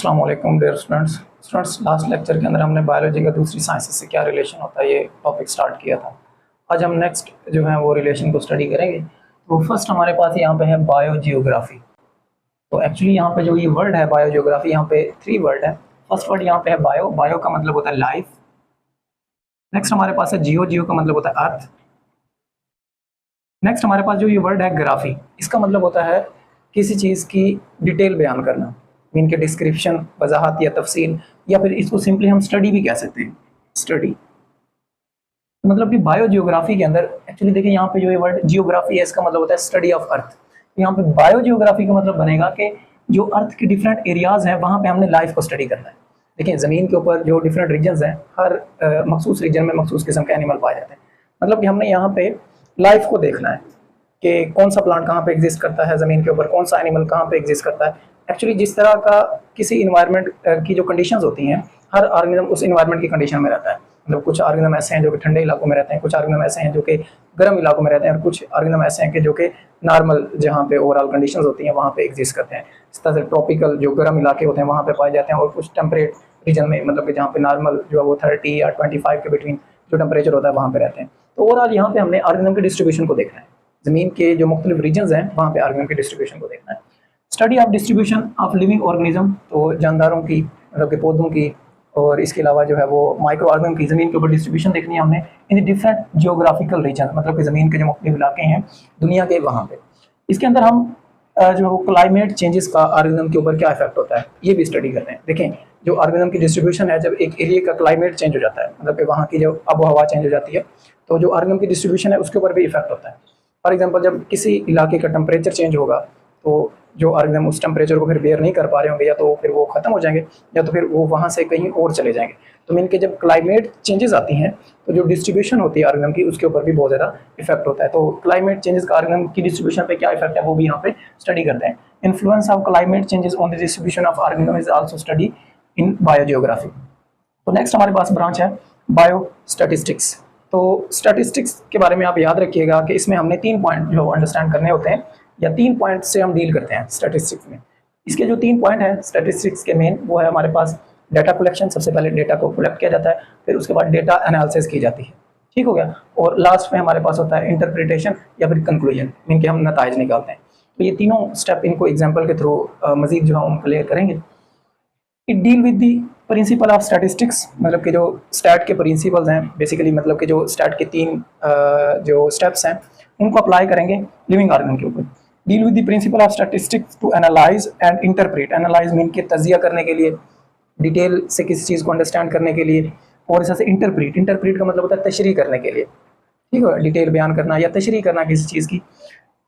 अस्सलाम वालेकुम dear students last lecture के अंदर हमने बायोलॉजी का दूसरी साइंसेस से क्या रिलेशन होता है ये टॉपिक स्टार्ट किया था। आज हम नेक्स्ट जो है वो रिलेशन को स्टडी करेंगे। तो फर्स्ट हमारे पास यहाँ पे है बायोजियोग्राफी। तो एक्चुअली यहाँ पे जो ये वर्ड है बायोजियोग्राफी, यहाँ पे 3 वर्ड है। फर्स्ट वर्ड यहाँ पे है बायो, बायो का मतलब होता है लाइफ। नेक्स्ट हमारे पास है जियो, जियो का मतलब होता है अर्थ। नेक्स्ट हमारे पास जो ये वर्ड है ग्राफी, इसका मतलब होता है किसी चीज़ की डिटेल बयान करना, इनके डिस्क्रिप्शन, वजाहत या तफसील, या फिर इसको सिंपली हम स्टडी भी कह सकते हैं। स्टडी मतलब कि बायोजियोग्राफी के अंदर एक्चुअली देखिए यहाँ पे जो ये वर्ड जियोग्राफी है इसका मतलब होता है स्टडी ऑफ अर्थ। तो यहाँ पे बायोजियोग्राफी का मतलब बनेगा कि जो अर्थ के डिफरेंट एरियाज हैं वहाँ पे हमने लाइफ को स्टडी करना है। देखिए ज़मीन के ऊपर जो डिफरेंट रीजन्स हैं, हर मखसूस रीजन में मखसूस किस्म के एनिमल पाए जाते हैं। मतलब कि हमने यहाँ पे लाइफ को देखना है कि कौन सा प्लांट कहाँ पे एग्जिस्ट करता है ज़मीन के ऊपर, कौन सा एनिमल कहाँ पे एग्जिस्ट करता है। एक्चुअली जिस तरह का किसी इन्वायरमेंट की जो कंडीशंस होती हैं, हर ऑर्गेनिज्म उस इन्वायरमेंट की कंडीशन में रहता है। मतलब कुछ ऑर्गेनिज्म ऐसे हैं जो कि ठंडे इलाकों में रहते हैं, कुछ ऑर्गेनिज्म ऐसे हैं जो कि गर्म इलाकों में रहते हैं, और कुछ ऑर्गेनिज्म ऐसे हैं कि जो कि नॉर्मल जहाँ पे ओवरऑल कंडीशंस होती हैं वहाँ पे एग्जिस्ट करते हैं। इस तरह से ट्रॉपिकल जो गर्म इलाके होते हैं वहाँ पे पाए जाते हैं, और कुछ टेम्परेट रीजन में मतलब कि जहाँ पे नॉर्मल जो है वो 30 या 25 के बिटवीन जो टेम्परेचर होता है वहाँ पे रहते हैं। तो ओवरऑल यहाँ पे हमने ऑर्गेनिज्म की डिस्ट्रीब्यूशन को देखना है, ज़मीन के जो मुख्तलिफ रीजन्स हैं वहाँ पे ऑर्गेनिज्म की डिस्ट्रीब्यूशन को देखना है। Study of distribution of living organism, तो जानदारों की मतलब के पौधों की, और इसके अलावा जो है वो माइक्रो ऑर्गेनिज्म की ज़मीन के ऊपर डिस्ट्रीब्यूशन देखनी है हमने इन डिफरेंट जियोग्राफिकल रीजन, मतलब कि ज़मीन के जो मुख्तलिफ इलाके हैं दुनिया के वहाँ पे। इसके अंदर हम जो है वो क्लाइमेट चेंजेस का ऑर्गेनिज्म के ऊपर क्या इफेक्ट होता है ये भी स्टडी करते हैं। देखें जो ऑर्गेनिज्म की डिस्ट्रीब्यूशन है, जब एक एरिया का क्लाइमेट चेंज हो जाता है, मतलब कि वहाँ की जो आबो हवा चेंज हो जाती है, तो जो ऑर्गेनिज्म की डिस्ट्रीब्यूशन है उसके ऊपर भी इफेक्ट होता है। फॉर एग्जांपल जब किसी इलाके का टेम्परेचर चेंज होगा तो जो ऑर्गेनिज्म उस टेम्परेचर को फिर बेयर नहीं कर पा रहे होंगे, या तो फिर वो ख़त्म हो जाएंगे या तो फिर वो वहाँ से कहीं और चले जाएंगे। तो मीन के जब क्लाइमेट चेंजेस आती हैं तो जो डिस्ट्रीब्यूशन होती है ऑर्गेनिज्म की उसके ऊपर भी बहुत ज़्यादा इफेक्ट होता है। तो क्लाइमेट चेंजेस का ऑर्गेनिज्म की डिस्ट्रीब्यूशन पे क्या इफेक्ट है वो भी यहाँ पे स्टडी करते हैं। Influence of climate changes on the distribution of organism is also study in biogeography. तो नेक्स्ट हमारे पास ब्रांच है बायोस्टैटिस्टिक्स। तो स्टैटिस्टिक्स के बारे में आप याद रखिएगा कि इसमें हमने 3 पॉइंट जो अंडरस्टैंड करने होते हैं, या 3 पॉइंट से हम डील करते हैं स्टैटिस्टिक्स में। इसके जो 3 पॉइंट हैं स्टैटिस्टिक्स के मेन, वो है हमारे पास डाटा कलेक्शन, सबसे पहले डेटा को कलेक्ट किया जाता है, फिर उसके बाद डेटा एनालिसिस की जाती है, ठीक हो गया, और लास्ट में हमारे पास होता है इंटरप्रिटेशन या फिर कंक्लूजन, इनके हम नताइज निकालते हैं। तो ये तीनों स्टेप इनको एग्जाम्पल के थ्रू मजीद जो हम क्लियर करेंगे। It deal with the principal of statistics, मतलब कि जो स्टैट के प्रिंसिपल्स हैं बेसिकली, मतलब कि जो स्टैट के 3 जो स्टेप्स हैं उनको अप्लाई करेंगे लिविंग ऑर्गन के ऊपर। Deal with the principle of statistics to analyse and interpret, analyse mean के तजिया करने के लिए, डिटेल से किसी चीज़ को अंडरस्टैंड करने के लिए, और इस से इंटरप्रेट, इंटरप्रेट का मतलब होता है तशरीह करने के लिए, ठीक है, डिटेल बयान करना या तशरीह करना किसी चीज़ की।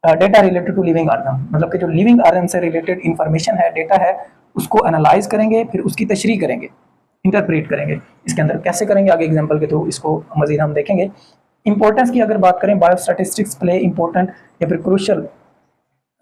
Data related to living organ, मतलब कि जो लिविंग ऑर्गन से रिलेटेड इंफॉर्मेशन है, डेटा है, उसको एनालाइज करेंगे, फिर उसकी तशरीह करेंगे, इंटरप्रेट करेंगे। इसके अंदर कैसे करेंगे आगे एग्जांपल के थ्रू इसको मजीद हम देखेंगे। इंपॉर्टेंस की अगर बात करें, बायोस्टैटिस्टिक्स प्ले इंपॉर्टेंट या फिर crucial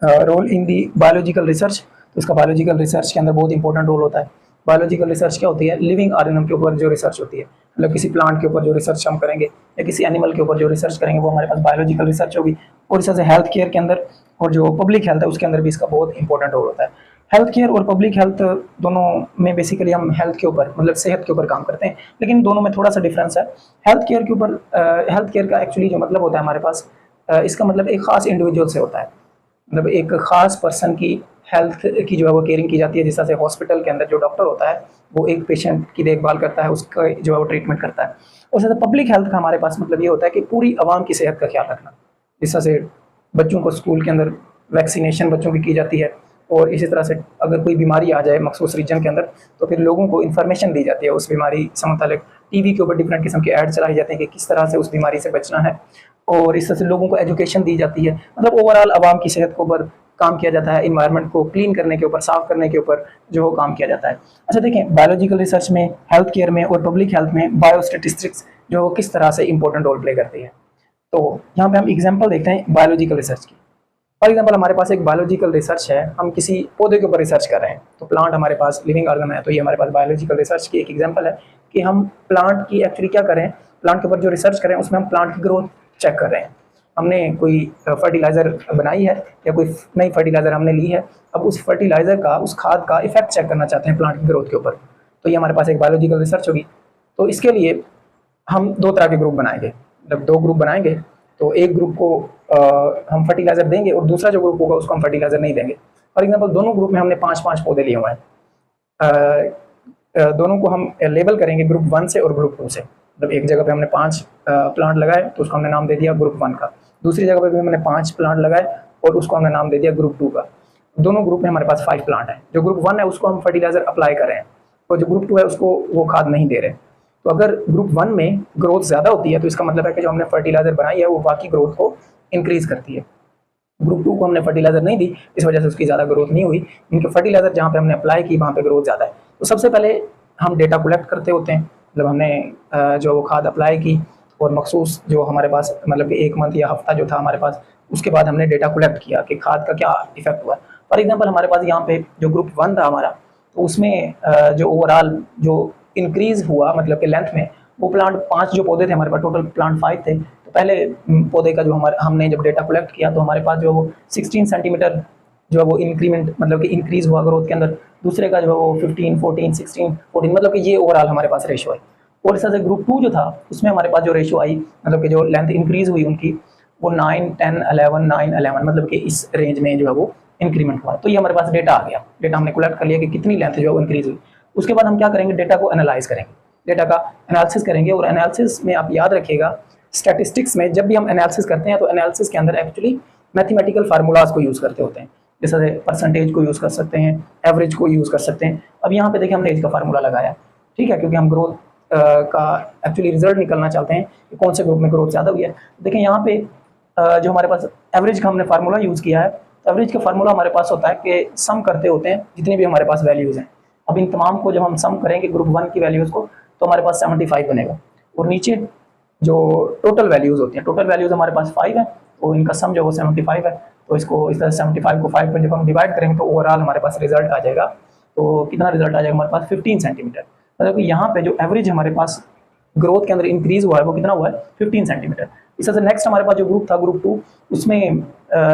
role in the biological research, तो इसका बायोलॉजिकल रिसर्च के अंदर बहुत इंपॉर्टेंट रोल होता है। बायोलॉजिकल रिसर्च क्या होती है? लिविंग ऑर्गेनिज्म के ऊपर जो रिसर्च होती है, मतलब किसी प्लांट के ऊपर जो रिसर्च हम करेंगे या किसी एनिमल के ऊपर जो रिसर्च करेंगे वो हमारे पास बायोलॉजिकल रिसर्च होगी। और इस तरह से हेल्थ केयर के अंदर और जो पब्लिक हेल्थ है उसके अंदर भी इसका बहुत इंपॉर्टेंट रोल होता है। हेल्थ केयर और पब्लिक हेल्थ दोनों में बेसिकली हम हेल्थ के ऊपर मतलब सेहत के ऊपर काम करते हैं, लेकिन दोनों में थोड़ा सा डिफरेंस है। हेल्थ केयर के ऊपर हेल्थ केयर का एक्चुअली जो मतलब होता है हमारे पास, इसका मतलब एक ख़ास इंडिविजुअल से होता है, मतलब एक ख़ास पर्सन की हेल्थ की जो है वो केयरिंग की जाती है। जिस तरह से हॉस्पिटल के अंदर जो डॉक्टर होता है वो एक पेशेंट की देखभाल करता है, उसका जो है वो ट्रीटमेंट करता है। उस तरह से पब्लिक हेल्थ का हमारे पास मतलब ये होता है कि पूरी आवाम की सेहत का ख्याल रखना। जिस तरह से बच्चों को स्कूल के अंदर वैक्सीनेशन बच्चों की जाती है, और इसी तरह से अगर कोई बीमारी आ जाए मखसूस रीजन के अंदर तो फिर लोगों को इन्फॉर्मेशन दी जाती है उस बीमारी से मुतालिक। टीवी के ऊपर डिफरेंट किस्म के ऐड चलाई जाते हैं कि किस तरह से उस बीमारी से बचना है, और इस तरह से लोगों को एजुकेशन दी जाती है। मतलब ओवरऑल आवाम की सेहत के ऊपर काम किया जाता है, इन्वायरमेंट को क्लीन करने के ऊपर, साफ करने के ऊपर जो काम किया जाता है। अच्छा देखें, बायोलॉजिकल रिसर्च में, हेल्थ केयर में और पब्लिक हेल्थ में बायोस्टैटिस्टिक्स जो किस तरह से इंपॉर्टेंट रोल प्ले करती है। तो यहाँ पे हम एग्जांपल देखते हैं बायोलॉजिकल रिसर्च की। फॉर एग्जांपल हमारे पास एक बायोलॉजिकल रिसर्च है, हम किसी पौधे के ऊपर रिसर्च कर रहे हैं, तो प्लांट हमारे पास लिविंग ऑर्गन है, तो ये हमारे पास बायोलॉजिकल रिसर्च की एक एग्जांपल है कि हम प्लांट की एक्चुअली क्या करें, प्लांट के ऊपर जो रिसर्च करें उसमें हम प्लांट की ग्रोथ चेक कर रहे हैं। हमने कोई फर्टिलाइज़र बनाई है या कोई नई फर्टिलाइज़र हमने ली है, अब उस फर्टिलाइज़र का, उस खाद का इफेक्ट चेक करना चाहते हैं प्लांट की ग्रोथ के ऊपर, तो ये हमारे पास एक बायोलॉजिकल रिसर्च होगी। तो इसके लिए हम दो तरह के ग्रुप बनाएंगे, मतलब दो ग्रुप बनाएंगे। तो एक ग्रुप को हम फर्टिलाइज़र देंगे और दूसरा जो ग्रुप होगा उसको हम फर्टिलाइज़र नहीं देंगे। फॉर एग्जाम्पल दोनों ग्रुप में हमने 5-5 पौधे लिए हुए हैं, दोनों को हम लेबल करेंगे ग्रुप 1 से और ग्रुप 2 से। मतलब एक जगह पे हमने 5 प्लांट लगाए तो उसको हमने नाम दे दिया ग्रुप 1 का, दूसरी जगह पे भी हमने 5 प्लांट लगाए और उसको हमने नाम दे दिया ग्रुप 2 का। दोनों ग्रुप में हमारे पास 5 प्लांट हैं। जो ग्रुप 1 है उसको हम फर्टिलाइज़र अप्लाई कर रहे हैं और जो ग्रुप 2 है उसको वो खाद नहीं दे रहे। तो अगर ग्रुप 1 में ग्रोथ ज़्यादा होती है तो इसका मतलब है कि जो हमने फर्टिलाइज़र बनाई है वो बाकी ग्रोथ को इंक्रीज़ करती है। ग्रुप 2 को हमने फर्टिलाइज़र नहीं दी, इस वजह से उसकी ज़्यादा ग्रोथ नहीं हुई। इनके फर्टिलाइज़र जहाँ पे हमने अप्लाई की वहाँ पे ग्रोथ ज़्यादा है। तो सबसे पहले हम डेटा कलेक्ट करते होते हैं, मतलब हमने जो खाद अप्लाई की और मखसूस जो हमारे पास मतलब कि 1 मंथ या हफ्ता जो था हमारे पास, उसके बाद हमने डेटा कलेक्ट किया कि खाद का क्या इफेक्ट हुआ। फॉर एग्जांपल हमारे पास यहाँ पे जो ग्रुप 1 था हमारा, तो उसमें जो ओवरऑल जो इंक्रीज़ हुआ मतलब कि लेंथ में, वो प्लांट 5 जो पौधे थे हमारे पास, टोटल प्लांट 5 थे। तो पहले पौधे का जो हमने जब डेटा कलेक्ट किया तो हमारे पास जो 16 सेंटीमीटर जो है वो इंक्रीमेंट मतलब कि इंक्रीज़ हुआ ग्रोथ के अंदर, दूसरे का जो है वो 15, 14, 16, 14, मतलब कि ये ओवरऑल हमारे पास रेशो है। और इस तरह से ग्रुप 2 जो था उसमें हमारे पास जो रेशो आई मतलब कि जो लेंथ इंक्रीज़ हुई उनकी, वो 9, 10, 11, 9, 11 मतलब कि इस रेंज में जो है वो इंक्रीमेंट हुआ। तो ये हमारे पास डेटा आ गया, डेटा हमने कलेक्ट कर लिया कि कितनी लेंथ जो है वो इंक्रीज़ हुई। उसके बाद हम क्या करेंगे, डेटा को एनालाइज करेंगे, डेटा का एनालिसिस करेंगे। और एनालिसिस में आप याद रखिएगा, स्टैटिस्टिक्स में जब भी हम एनालिसिस करते हैं तो एनालिसिस के अंदर एक्चुअली मैथमेटिकल फार्मूलाज को यूज़ करते होते हैं। जैसे परसेंटेज को यूज़ कर सकते हैं, एवरेज को यूज़ कर सकते हैं। अब यहाँ पे देखिए हमने एज का फार्मूला लगाया, ठीक है, क्योंकि हम ग्रोथ का एक्चुअली रिजल्ट निकलना चाहते हैं कि कौन से ग्रुप में ग्रोथ ज़्यादा हुई है। देखिए यहाँ पे जो हमारे पास एवरेज का हमने फार्मूला यूज़ किया है, तो एवरेज का फार्मूला हमारे पास होता है कि सम करते होते हैं जितनी भी हमारे पास वैल्यूज़ हैं। अब इन तमाम को जब हम सम करेंगे ग्रुप 1 की वैल्यूज़ को, तो हमारे पास 75 बनेगा। और नीचे जो टोटल वैल्यूज़ होती हैं, टोटल वैल्यूज़ हमारे पास 5 है, तो इनका सम जो वो 75 है। तो इसको इस तरह 75 को 5 पर जब हम डिवाइड करेंगे तो ओवरऑल हमारे पास रिजल्ट आ जाएगा। तो कितना रिजल्ट आ जाएगा हमारे पास, 15 सेंटीमीटर। मतलब कि यहाँ पे जो एवरेज हमारे पास ग्रोथ के अंदर इंक्रीज हुआ है वो कितना हुआ है, 15 सेंटीमीटर। इस तरह से नेक्स्ट हमारे पास जो ग्रुप था ग्रुप 2, उसमें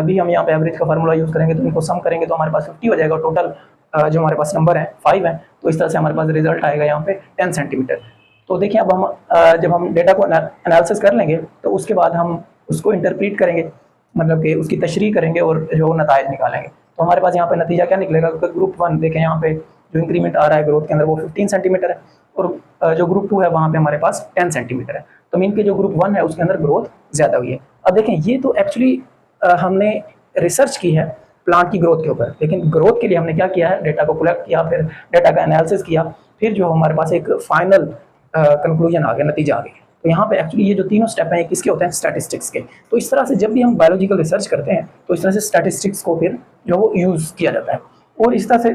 भी हम यहाँ पे एवरेज का फार्मूला यूज़ करेंगे, तो इनको सम करेंगे तो हमारे पास 50 हो जाएगा। टोटल जो हमारे पास नंबर है 5 है, तो इस तरह से हमारे पास रिजल्ट आएगा यहाँ पे 10 सेंटीमीटर। तो देखिए अब हम जब हम डेटा को एनालिसिस कर लेंगे तो उसके बाद हम उसको इंटरप्रीट करेंगे, मतलब कि उसकी तशरीह करेंगे और जो नताइज निकालेंगे। तो हमारे पास यहाँ पे नतीजा क्या निकलेगा, क्योंकि ग्रुप 1 देखें यहाँ पे जो इंक्रीमेंट आ रहा है ग्रोथ के अंदर वो 15 सेंटीमीटर है और जो ग्रुप 2 है वहाँ पे हमारे पास 10 सेंटीमीटर है। तो मीन के जो ग्रुप 1 है उसके अंदर ग्रोथ ज़्यादा हुई है। अब देखें ये तो एक्चुअली हमने रिसर्च की है प्लांट की ग्रोथ के ऊपर, लेकिन ग्रोथ के लिए हमने क्या किया है, डेटा को कलेक्ट किया, फिर डेटा का एनालिसिस किया, फिर जो हमारे पास एक फाइनल कंक्लूजन आ गया, नतीजा आ गया। तो यहाँ पे एक्चुअली ये जो तीनों स्टेप हैं किसके होते हैं, स्टैटिस्टिक्स के। तो इस तरह से जब भी हम बायोलॉजिकल रिसर्च करते हैं तो इस तरह से स्टैटिस्टिक्स को फिर जो वो यूज़ किया जाता है। और इस तरह से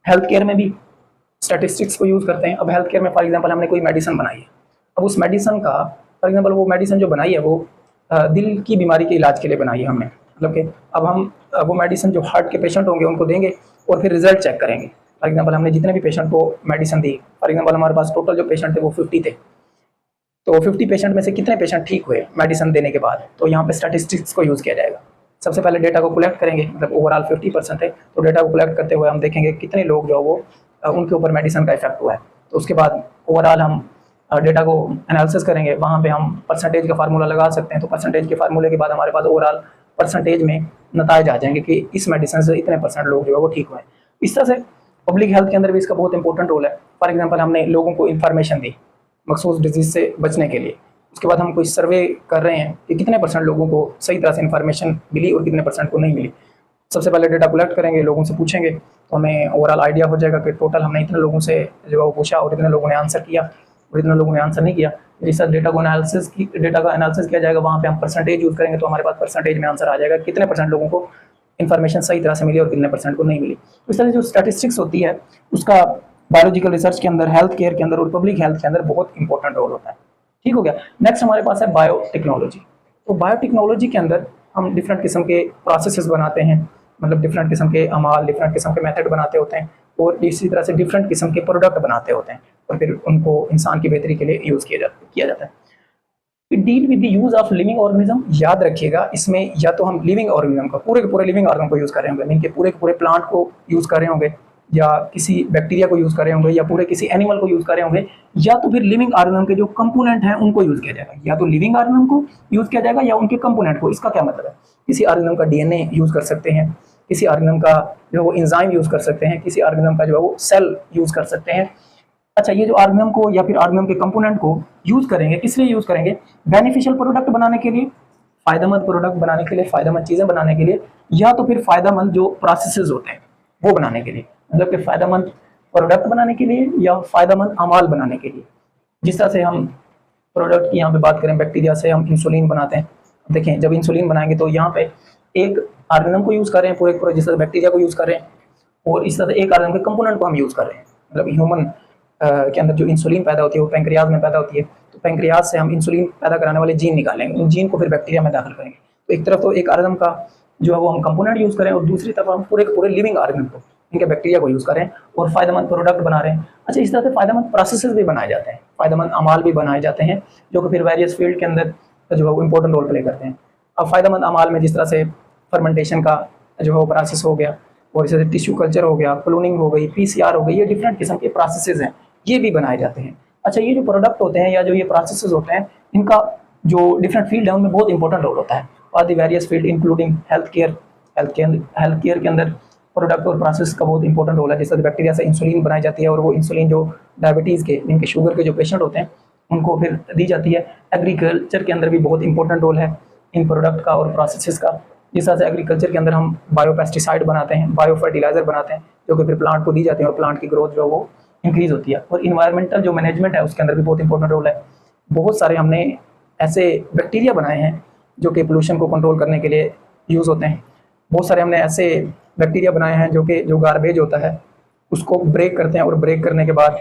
हेल्थ केयर में भी स्टैटिस्टिक्स को यूज़ करते हैं। अब हेल्थ केयर में फॉर एग्जांपल हमने कोई मेडिसिन बनाई है, अब उस मेडिसिन का फॉर एग्जांपल वो मेडिसिन जो बनाई है वो दिल की बीमारी के इलाज के लिए बनाई है हमने, मतलब कि अब हम वो मेडिसिन जो हार्ट के पेशेंट होंगे उनको देंगे और फिर रिजल्ट चेक करेंगे। फॉर एग्जांपल हमने जितने भी पेशेंट को मेडिसिन दी, फॉर एग्जांपल हमारे पास टोटल जो पेशेंट थे वो 50 थे, तो 50 पेशेंट में से कितने पेशेंट ठीक हुए मेडिसिन देने के बाद, तो यहाँ पे स्टैटिस्टिक्स को यूज़ किया जाएगा। सबसे पहले डेटा को कलेक्ट करेंगे, मतलब ओवरऑल 50% है, तो डेटा को कलेक्ट करते हुए हम देखेंगे कितने लोग जो वो उनके ऊपर मेडिसिन का इफेक्ट हुआ है। तो उसके बाद ओवरऑल हम डेटा को एनालिसिस करेंगे, वहाँ पे हम परसेंटेज का फार्मूला लगा सकते हैं। तो परसेंटेज के फार्मूले के बाद हमारे पास ओवरऑल परसेंटेज में नताइज आ जाएंगे कि इस मेडिसिन से इतने % लोग जो है वो ठीक हुए। इस तरह से पब्लिक हेल्थ के अंदर भी इसका बहुत इंपॉर्टेंट रोल है। फॉर एग्जाम्पल हमने लोगों को इन्फॉर्मेशन दी मखसूस डिजीज़ से बचने के लिए, उसके बाद हम कोई सर्वे कर रहे हैं कि कितने % लोगों को सही तरह से इन्फॉर्मेशन मिली और कितने % को नहीं मिली। सबसे पहले डेटा कलेक्ट करेंगे, लोगों से पूछेंगे, तो हमें ओवरऑल आइडिया हो जाएगा कि टोटल हमने इतने लोगों से जो है वो पूछा और इतने लोगों ने आंसर किया और इतने लोगों ने आंसर नहीं किया। जिस तरह डेटा का एनालिसिस किया जाएगा, वहाँ पे हम परसेंटेज यूज़ करेंगे, तो हमारे पास परसेंटेज में आंसर आ जाएगा कितने % लोगों को इन्फॉर्मेशन सही तरह से मिली और कितने % को नहीं मिली। इस तरह से जो स्टैटिस्टिक्स होती है उसका बायोलॉजिकल रिसर्च के अंदर, हेल्थ केयर के अंदर और पब्लिक हेल्थ के अंदर बहुत इंपॉर्टेंट रोल होता है। ठीक हो गया। नेक्स्ट हमारे पास है बायोटेक्नोलॉजी। तो बायोटेक्नोलॉजी के अंदर हम डिफरेंट किस्म के प्रोसेसेस बनाते हैं, मतलब डिफरेंट किस्म के अमाल, डिफरेंट किस्म के मेथड बनाते होते हैं और इसी तरह से डिफरेंट किस्म के प्रोडक्ट बनाते होते हैं और फिर उनको इंसान की बेहतरी के लिए यूज़ किया जाता है। It deal with the use of living organism. याद रखिएगा इसमें या तो हम लिविंग ऑर्गेनिज्म का पूरे के पूरे लिविंग ऑर्गेनिज्म को यूज कर रहे होंगे, मीन के पूरे प्लांट को यूज कर रहे होंगे, या किसी बैक्टीरिया को यूज कर रहे होंगे, या पूरे किसी एनिमल को यूज कर रहे होंगे, या तो फिर लिविंग ऑर्गेनिज्म के जो कंपोनेंट हैं उनको यूज किया जाएगा। या तो लिविंग ऑर्गेनिज्म को यूज किया जाएगा या उनके कंपोनेंट को। इसका क्या मतलब है? किसी ऑर्गेनिज्म का डीएनए यूज कर सकते हैं, किसी ऑर्गेनिज्म का जो वो एंजाइम यूज कर सकते हैं, किसी ऑर्गेनिज्म का जो है वो सेल यूज कर सकते हैं। अच्छा, ये जो ऑर्गेनिज्म को या फिर ऑर्गेनिज्म के कंपोनेंट को यूज करेंगे, किस लिए यूज करेंगे? बेनिफिशियल प्रोडक्ट बनाने के लिए, फायदेमंद प्रोडक्ट बनाने के लिए, फायदेमंद चीजें बनाने के लिए, या तो फिर फायदेमंद जो प्रोसेसेस होते हैं वो बनाने के लिए। मतलब कि फायदेमंद प्रोडक्ट बनाने के लिए या फायदेमंद अमाल बनाने के लिए। जिस तरह से हम प्रोडक्ट की यहाँ पे बात करें, बैक्टीरिया से हम इंसुलिन बनाते हैं। देखें, जब इंसुलिन बनाएंगे तो यहाँ पे एक ऑर्गेनिज्म को यूज कर रहे हैं पूरे जिस तरह बैक्टीरिया को यूज कर रहे हैं, और इस तरह से एक ऑर्गेनिज्म के कंपोनेंट को हम यूज कर रहे हैं। मतलब ह्यूमन के अंदर जो इंसुलिन पैदा होती है वो पैंक्रियाज में पैदा होती है, तो पैंक्रियाज से हम इंसुलिन पैदा कराने वाले जीन निकालेंगे, उन जीन को फिर बैक्टीरिया में दाखिल करेंगे। तो एक तरफ तो एक ऑर्गेनिज्म का जो है वो हम कंपोनेंट यूज करें, और दूसरी तरफ हम पूरे लिविंग ऑर्गेनिज्म को, इनके बैक्टीरिया को यूज करें और फायदेमंद प्रोडक्ट बना रहे हैं। अच्छा, इस तरह से फायदेमंद प्रोसेसेस भी बनाए जाते हैं, फायदेमंद अमाल भी बनाए जाते हैं, जो कि फिर वेरियस फील्ड के अंदर जो है वो इंपॉर्टेंट रोल प्ले करते हैं। अब फायदेमंद अमाल में जिस तरह से फर्मेंटेशन का जो है वो प्रोसेस हो गया, और इस तरह से टिश्यू कल्चर हो गया, क्लोनिंग हो गई, पीसीआर हो गई, ये डिफरेंट किस्म के प्रोसेसेस हैं, ये भी बनाए जाते हैं। अच्छा, ये जो प्रोडक्ट होते हैं या जो ये प्रोसेसेस होते हैं, इनका जो डिफरेंट फील्ड है उनमें बहुत इंपॉर्टेंट रोल होता है। और the various field including health care के अंदर प्रोडक्ट और प्रोसेस का बहुत इंपॉर्टेंट रोल है। जैसे बैक्टीरिया से इंसुलिन बनाई जाती है, और वो इंसुलिन जो डायबिटीज़ के, इनके शुगर के जो पेशेंट होते हैं उनको फिर दी जाती है। एग्रीकल्चर के अंदर भी बहुत इंपॉर्टेंट रोल है इन प्रोडक्ट का और प्रोसेसेस का। जिस तरह से एग्रीकल्चर के अंदर हम बायोपेस्टिसाइड बनाते हैं, बायो फर्टिलाइजर बनाते हैं, जो कि फिर प्लांट को दी जाती है और प्लांट की ग्रोथ जो है वो इंक्रीज होती है। और इन्वायरमेंटल जो मैनेजमेंट है उसके अंदर भी बहुत इंपॉर्टेंट रोल है। बहुत सारे हमने ऐसे बैक्टीरिया बनाए हैं जो कि पोल्यूशन को कंट्रोल करने के लिए यूज़ होते हैं। बहुत सारे हमने ऐसे बैक्टीरिया बनाए हैं जो कि जो गार्बेज होता है उसको ब्रेक करते हैं, और ब्रेक करने के बाद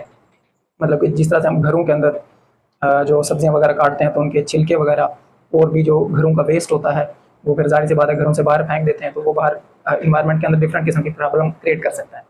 मतलब कि जिस तरह से हम घरों के अंदर जो सब्जियां वगैरह काटते हैं तो उनके छिलके वगैरह और भी जो घरों का वेस्ट होता है वो फिर जाहिर सी बात है घरों से बाहर फेंक देते हैं, तो वो बाहर इन्वायरमेंट के अंदर डिफरेंट किस्म की प्रॉब्लम क्रिएट कर सकता है।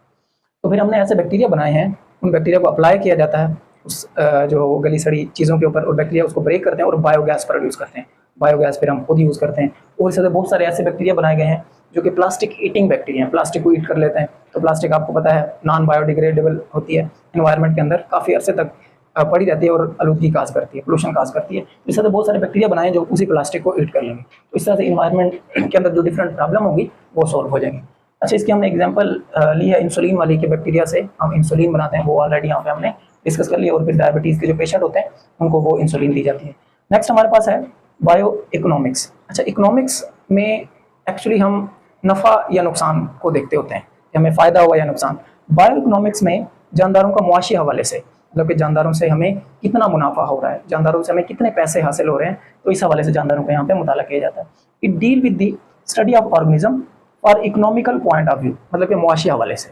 तो फिर हमने ऐसे बैक्टीरिया बनाए हैं, उन बैक्टीरिया को अप्लाई किया जाता है उस जो गली सड़ी चीज़ों के ऊपर, और बैक्टीरिया उसको ब्रेक करते हैं और बायोगैस प्रोड्यूस करते हैं। बायोगैस फिर हम खुद यूज़ करते हैं। और इस तरह बहुत सारे ऐसे बैक्टीरिया बनाए गए हैं जो कि प्लास्टिक ईटिंग बैक्टीरिया हैं, प्लास्टिक को ईट कर लेते हैं। तो प्लास्टिक आपको पता है नॉन बायोडिग्रेडेबल होती है, इन्वायरमेंट के अंदर काफ़ी अर्से तक पड़ी रहती है और आलूदगी काज करती है, पोल्यूशन काज करती है। इस तरह से बहुत सारे बैक्टीरिया बनाए जो उसी प्लास्टिक को ईट कर लेंगे। तो इस तरह से इन्वायरमेंट के अंदर जो डिफरेंट प्रॉब्लम होगी वो सॉल्व हो जाएंगी। अच्छा, इसकी हमने एग्जांपल ली है इंसुलिन वाली के बैक्टीरिया से हम इंसुलिन बनाते हैं, वो ऑलरेडी यहाँ पे हमने डिस्कस कर लिया। और फिर डायबिटीज़ के जो पेशेंट होते हैं उनको वो इंसुलिन दी जाती है। नेक्स्ट हमारे पास है बायो इकोनॉमिक्स। अच्छा, इकोनॉमिक्स में एक्चुअली हम नफ़ा या नुकसान को देखते होते हैं कि हमें फ़ायदा होगा या नुकसान। बायो इकोनॉमिक्स में जानदारों का मुआशी हवाले से, मतलब कि जानदारों से हमें कितना मुनाफा हो रहा है, जानदारों से हमें कितने पैसे हासिल हो रहे हैं, तो इस हवाले से जानदारों का यहाँ पे मुताला किया जाता है। It deal with the study of organism और इकोनॉमिकल पॉइंट ऑफ व्यू, मतलब कि मुआशी हवाले से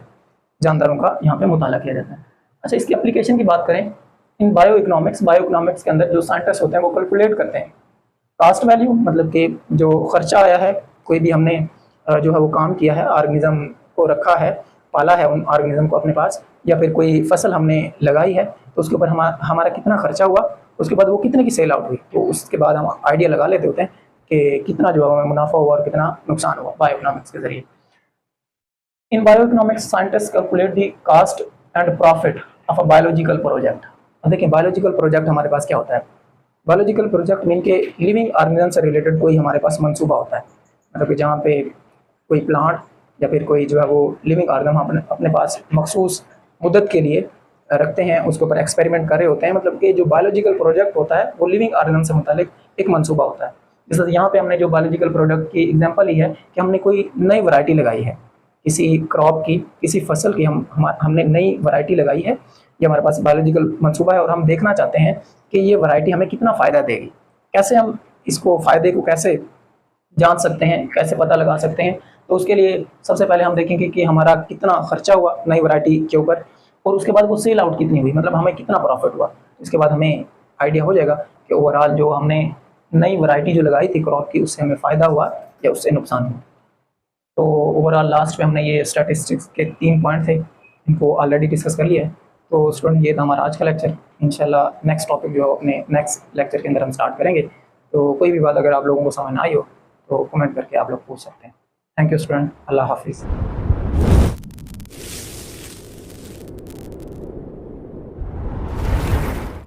जानदारों का यहाँ पे मुताला किया जाता है। अच्छा, इसकी एप्लीकेशन की बात करें, इन बायो इकोनॉमिक्स के अंदर जो साइंटिस्ट होते हैं वो कैलकुलेट करते हैं कास्ट वैल्यू, मतलब कि जो खर्चा आया है, कोई भी हमने जो है वो काम किया है, ऑर्गेनिज्म को रखा है, पाला है उन ऑर्गेनिज्म को अपने पास, या फिर कोई फसल हमने लगाई है तो उसके ऊपर हमारा कितना खर्चा हुआ, उसके बाद वो कितने की सेल आउट हुई, तो उसके बाद हम आइडिया लगा लेते होते हैं कि कितना जो है हमें मुनाफा हुआ और कितना नुकसान हुआ बायो इकोनॉमिक्स के जरिए। In bio economics scientist calculate the cost and profit of a biological project. अब देखिए, बायोलॉजिकल प्रोजेक्ट हमारे पास क्या होता है? बायोलॉजिकल प्रोजेक्ट मीन के लिविंग ऑर्गेनिज्म से रिलेटेड कोई हमारे पास मंसूबा होता है, मतलब कि जहाँ पे कोई प्लांट या फिर कोई जो है वो लिविंग ऑर्गेनिज्म अपने पास मखसूस मुद्दत के लिए रखते हैं, उसके ऊपर एक्सपेरिमेंट कर रहे होते हैं। मतलब कि जो बायोलॉजिकल प्रोजेक्ट होता है वो लिविंग ऑर्गेनिज्म से मुतालिक एक मंसूबा होता है। जैसे यहाँ पे हमने जो बायोलॉजिकल प्रोडक्ट की एग्जांपल ली है कि हमने कोई नई वैरायटी लगाई है, किसी क्रॉप की, किसी फसल की हमने नई वैरायटी लगाई है, ये हमारे पास बायोलॉजिकल मंसूबा है, और हम देखना चाहते हैं कि ये वैरायटी हमें कितना फ़ायदा देगी। कैसे हम इसको फ़ायदे को कैसे जान सकते हैं, कैसे पता लगा सकते हैं? तो उसके लिए सबसे पहले हम देखेंगे कि हमारा कितना खर्चा हुआ नई वैरायटी के ऊपर, और उसके बाद वो सेल आउट कितनी हुई, मतलब हमें कितना प्रॉफिट हुआ। इसके बाद हमें आइडिया हो जाएगा कि ओवरऑल जो हमने नई वैरायटी जो लगाई थी क्रॉप की, उससे हमें फ़ायदा हुआ या उससे नुकसान हुआ। तो ओवरऑल लास्ट में हमने ये स्टैटिस्टिक्स के 3 पॉइंट थे, इनको ऑलरेडी डिस्कस कर लिया है। तो स्टूडेंट ये था हमारा आज का लेक्चर। इंशाल्लाह नेक्स्ट टॉपिक जो अपने नेक्स्ट लेक्चर के अंदर हम स्टार्ट करेंगे। तो कोई भी बात अगर आप लोगों को समझ ना आई हो तो कमेंट करके आप लोग पूछ सकते हैं। थैंक यू स्टूडेंट, अल्लाह हाफिज़।